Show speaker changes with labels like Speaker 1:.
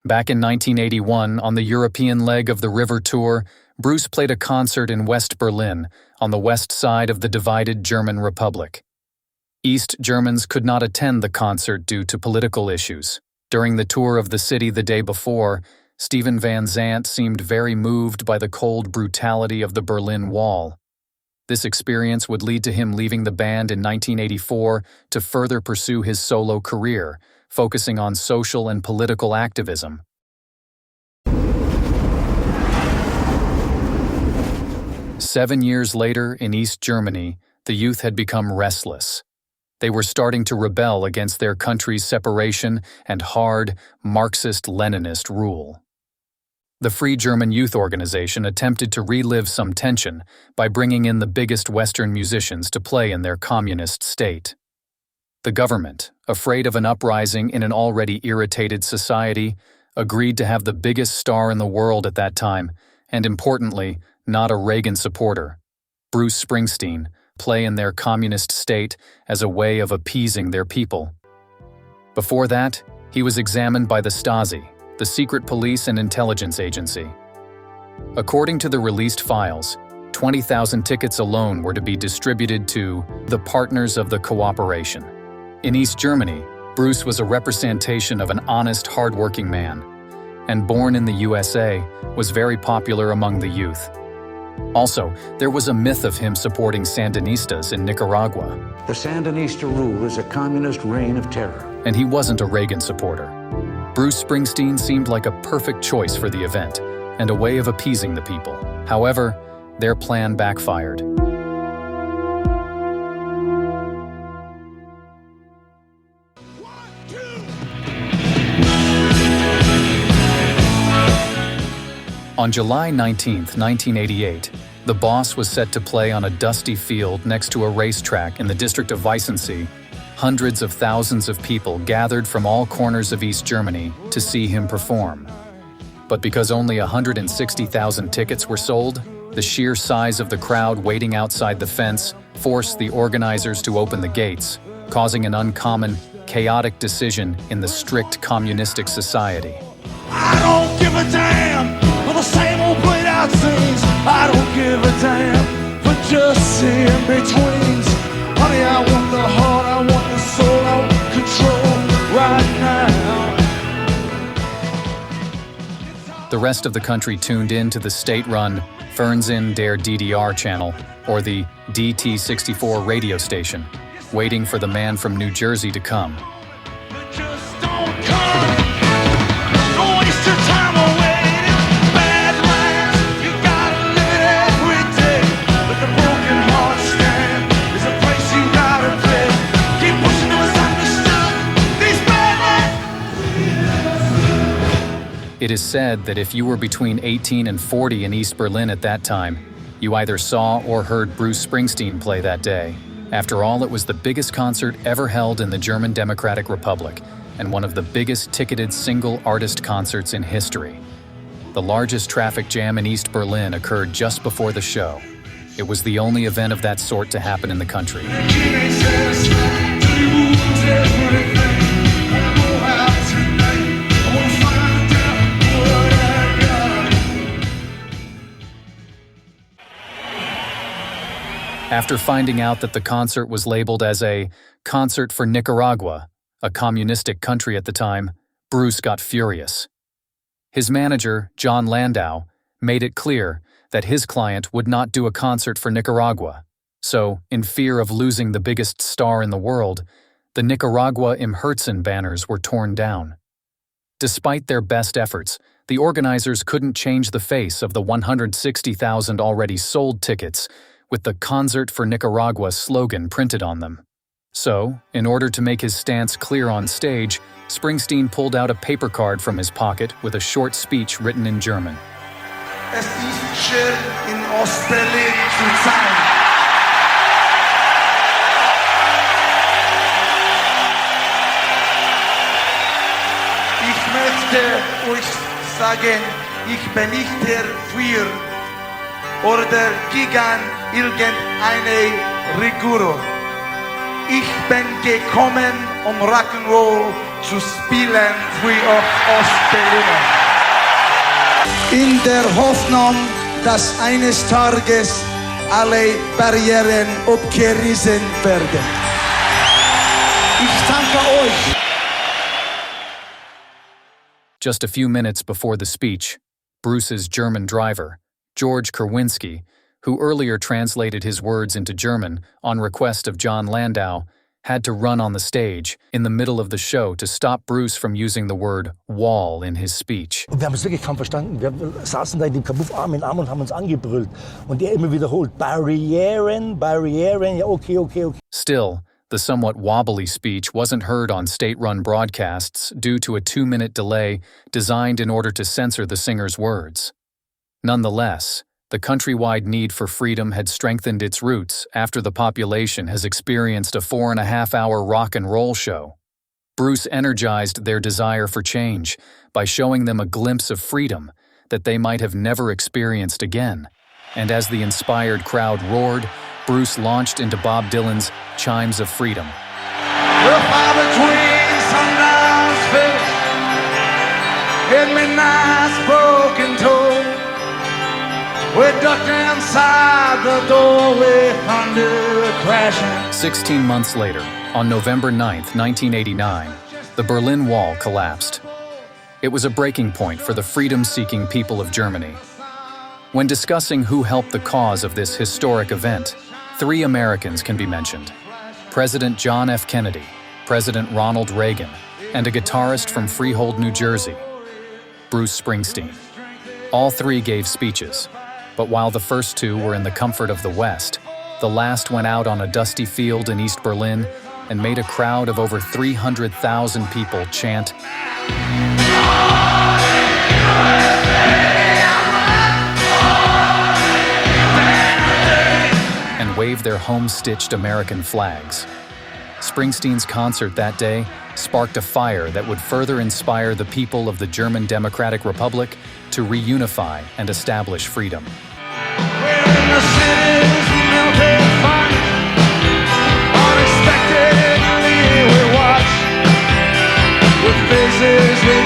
Speaker 1: Back in 1981, on the European leg of the River Tour, Bruce played a concert in West Berlin, on the west side of the divided German Republic. East Germans could not attend the concert due to political issues. During the tour of the city the day before, Steven Van Zandt seemed very moved by the cold brutality of the Berlin Wall. This experience would lead to him leaving the band in 1984 to further pursue his solo career, focusing on social and political activism. Seven years later, in East Germany, the youth had become restless. They were starting to rebel against their country's separation and hard, Marxist-Leninist rule. The Free German Youth Organization attempted to relive some tension by bringing in the biggest Western musicians to play in their communist state. The government, afraid of an uprising in an already irritated society, agreed to have the biggest star in the world at that time, and importantly, not a Reagan supporter, Bruce Springsteen, play in their communist state as a way of appeasing their people. Before that, he was examined by the Stasi, the secret police and intelligence agency. According to the released files, 20,000 tickets alone were to be distributed to the partners of the cooperation. In East Germany, Bruce was a representation of an honest, hard-working man, and born in the USA, was very popular among the youth. Also, there was a myth of him supporting Sandinistas in Nicaragua.
Speaker 2: The Sandinista rule is a communist reign of terror.
Speaker 1: And he wasn't a Reagan supporter. Bruce Springsteen seemed like a perfect choice for the event and a way of appeasing the people. However, their plan backfired. On July 19, 1988, the Boss was set to play on a dusty field next to a racetrack in the district of Weissensee. Hundreds of thousands of people gathered from all corners of East Germany to see him perform. But because only 160,000 tickets were sold, the sheer size of the crowd waiting outside the fence forced the organizers to open the gates, causing an uncommon, chaotic decision in the strict communistic society.
Speaker 3: I don't give a damn for the same old played out scenes. I don't give a damn for just seeing betweens. Honey, I want the heart, I want the soul, I want control right now.
Speaker 1: The rest of the country tuned in to the state-run Fernsehen der DDR channel, or the DT64 radio station, waiting for the man from New Jersey to come.
Speaker 3: Just don't come. Don't waste your time waiting. Bad lands, you gotta live it every day. But the broken heart stand is a place you gotta play. Keep pushing to misunderstood. These bad lands.
Speaker 1: It is said that if you were between 18 and 40 in East Berlin at that time, you either saw or heard Bruce Springsteen play that day. After all, it was the biggest concert ever held in the German Democratic Republic, and one of the biggest ticketed single artist concerts in history. The largest traffic jam in East Berlin occurred just before the show. It was the only event of that sort to happen in the country. After finding out that the concert was labeled as a Konzert für Nicaragua, a communistic country at the time, Bruce got furious. His manager, John Landau, made it clear that his client would not do a concert for Nicaragua. So, in fear of losing the biggest star in the world, the Nicaragua im Herzen banners were torn down. Despite their best efforts, the organizers couldn't change the face of the 160,000 already sold tickets with the Konzert für Nicaragua slogan printed on them. So, in order to make his stance clear on stage, Springsteen pulled out a paper card from his pocket with a short speech written in German.
Speaker 3: Es ist schön in Ostberlin zu sein. Ich möchte euch sagen, ich bin nicht der Führer oder gegen irgendeine Regierung. Ich bin gekommen, um Rock'n'Roll zu spielen für Ostberliner.
Speaker 4: In der Hoffnung, dass eines Tages alle Barrieren abgerissen werden. Ich danke euch.
Speaker 1: Just a few minutes before the speech, Bruce's German driver, George Kerwinski, who earlier translated his words into German on request of John Landau, had to run on the stage in the middle of the show to stop Bruce from using the word wall in his speech.
Speaker 5: Und wir haben es wirklich kaum verstanden. Wir saßen da in dem Kabuff Arm in Arm und haben uns angebrüllt. Und er immer wiederholt, Barrieren, Barrieren, ja okay, okay, okay.
Speaker 1: Still, the somewhat wobbly speech wasn't heard on state-run broadcasts due to a 2-minute delay designed in order to censor the singer's words. Nonetheless, the countrywide need for freedom had strengthened its roots after the population has experienced a 4.5-hour rock and roll show. Bruce energized their desire for change by showing them a glimpse of freedom that they might have never experienced again. And as the inspired crowd roared, Bruce launched into Bob Dylan's Chimes of Freedom.
Speaker 3: The fire between sundown's face, hit me nice broken toe. We ducked inside the doorway, thunder crashing.
Speaker 1: 16 months later, on November 9, 1989, the Berlin Wall collapsed. It was a breaking point for the freedom-seeking people of Germany. When discussing who helped the cause of this historic event, 3 Americans can be mentioned: President John F. Kennedy, President Ronald Reagan, and a guitarist from Freehold, New Jersey, Bruce Springsteen. All 3 gave speeches, but while the first 2 were in the comfort of the West, the last went out on a dusty field in East Berlin and made a crowd of over 300,000 people chant, and wave their home-stitched American flags. Springsteen's concert that day sparked a fire that would further inspire the people of the German Democratic Republic to reunify and establish freedom.
Speaker 3: We're in the city's melted fun. Unexpectedly we watch with faces we